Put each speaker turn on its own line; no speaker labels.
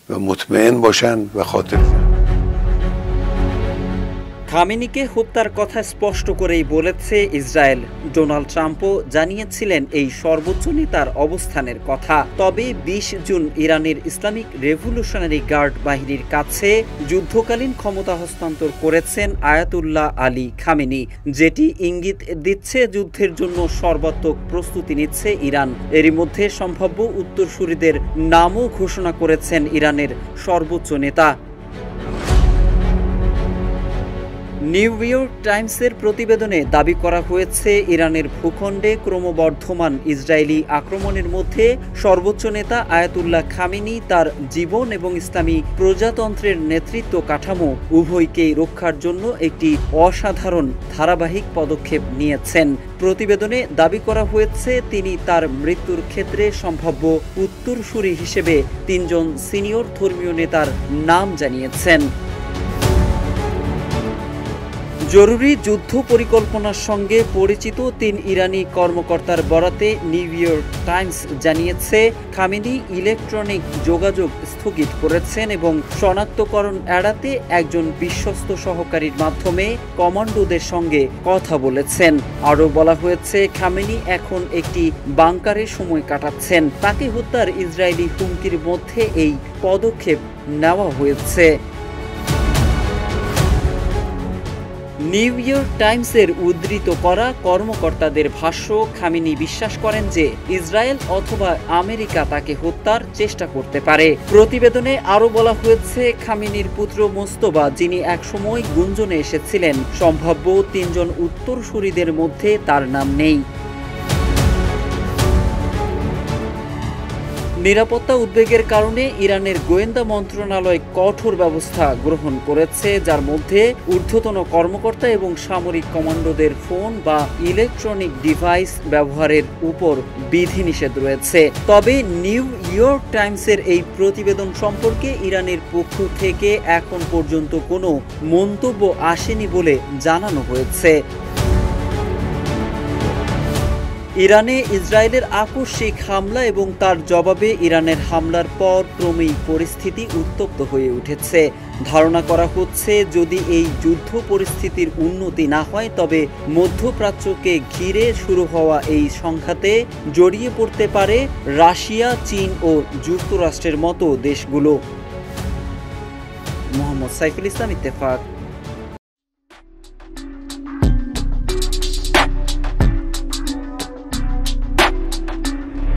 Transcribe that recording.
و مطمئن باشن و خاطر
খামেনিকে হত্যার কথা স্পষ্ট করেই বলেছে ইসরায়েল। ডোনাল্ড ট্রাম্পও জানিয়েছিলেন এই সর্বোচ্চ নেতার অবস্থানের কথা। তবে ২০ জুন ইরানের ইসলামিক রেভলিউশনারি গার্ড বাহিনীর কাছে যুদ্ধকালীন ক্ষমতা হস্তান্তর করেছেন আয়াতুল্লাহ আলী খামেনি, যেটি ইঙ্গিত দিচ্ছে যুদ্ধের জন্য সর্বাত্মক প্রস্তুতি নিচ্ছে ইরান। এরই মধ্যে সম্ভাব্য উত্তরসূরিদের নামও ঘোষণা করেছেন ইরানের সর্বোচ্চ নেতা। নিউ ইয়র্ক টাইমসের প্রতিবেদনে দাবি করা হয়েছে, ইরানের ভূখণ্ডে ক্রমবর্ধমান ইসরায়েলি আক্রমণের মধ্যে সর্বোচ্চ নেতা আয়াতুল্লাহ খামেনি তার জীবন এবং ইসলামী প্রজাতন্ত্রের নেতৃত্ব কাঠামো উভয়কেই রক্ষার জন্য একটি অসাধারণ ধারাবাহিক পদক্ষেপ নিয়েছেন। প্রতিবেদনে দাবি করা হয়েছে, তিনি তার মৃত্যুর ক্ষেত্রে সম্ভাব্য উত্তরসূরি হিসেবে ৩ জন সিনিয়র ধর্মীয় নেতার নাম জানিয়েছেন। জরুরি যুদ্ধ পরিকল্পনার সঙ্গে পরিচিত ৩ ইরানি কর্মকর্তার বরাতে নিউ ইয়র্ক টাইমস জানিয়েছে, খামেনি ইলেকট্রনিক যোগাযোগ স্থগিত করেছেন এবং শনাক্তকরণ এড়াতে একজন বিশ্বস্ত সহকারীর মাধ্যমে কমান্ডোদের সঙ্গে কথা বলেছেন। আরও বলা হয়েছে, খামেনি এখন একটি বাংকারে সময় কাটাচ্ছেন। তাকে হত্যার ইসরায়েলি হুমকির মধ্যে এই পদক্ষেপ নেওয়া হয়েছে। নিউ ইয়র্ক টাইমসের উদ্ধৃত করা কর্মকর্তাদের ভাষ্য, খামেনি বিশ্বাস করেন যে ইসরায়েল অথবা আমেরিকা তাকে হত্যার চেষ্টা করতে পারে। প্রতিবেদনে আরও বলা হয়েছে, খামেনির পুত্র মোস্তফা, যিনি একসময় গুঞ্জনে এসেছিলেন, সম্ভাব্য ৩ জন উত্তরসূরিদের মধ্যে তার নাম নেই। নিরাপত্তা উদ্বেগের কারণে ইরানের গোয়েন্দা মন্ত্রণালয় কঠোর ব্যবস্থা গ্রহণ করেছে, যার মধ্যে ঊর্ধ্বতন কর্মকর্তা এবং সামরিক কমান্ডোদের ফোন বা ইলেকট্রনিক ডিভাইস ব্যবহারের উপর বিধিনিষেধ রয়েছে। তবে নিউ ইয়র্ক টাইমসের এই প্রতিবেদন সম্পর্কে ইরানের পক্ষ থেকে এখন পর্যন্ত কোনো মন্তব্য আসেনি বলে জানানো হয়েছে। ইরানে ইসরায়েলের আকস্মিক হামলা এবং তার জবাবে ইরানের হামলার পর ক্রমেই পরিস্থিতি উত্তপ্ত হয়ে উঠেছে। ধারণা করা হচ্ছে, যদি এই যুদ্ধ পরিস্থিতির উন্নতি না হয়, তবে মধ্যপ্রাচ্যকে ঘিরে শুরু হওয়া এই সংঘাতে জড়িয়ে পড়তে পারে রাশিয়া, চীন ও যুক্তরাষ্ট্রের মতো দেশগুলো। মোহাম্মদ সাইফুল ইসলাম, ইত্তেফাক।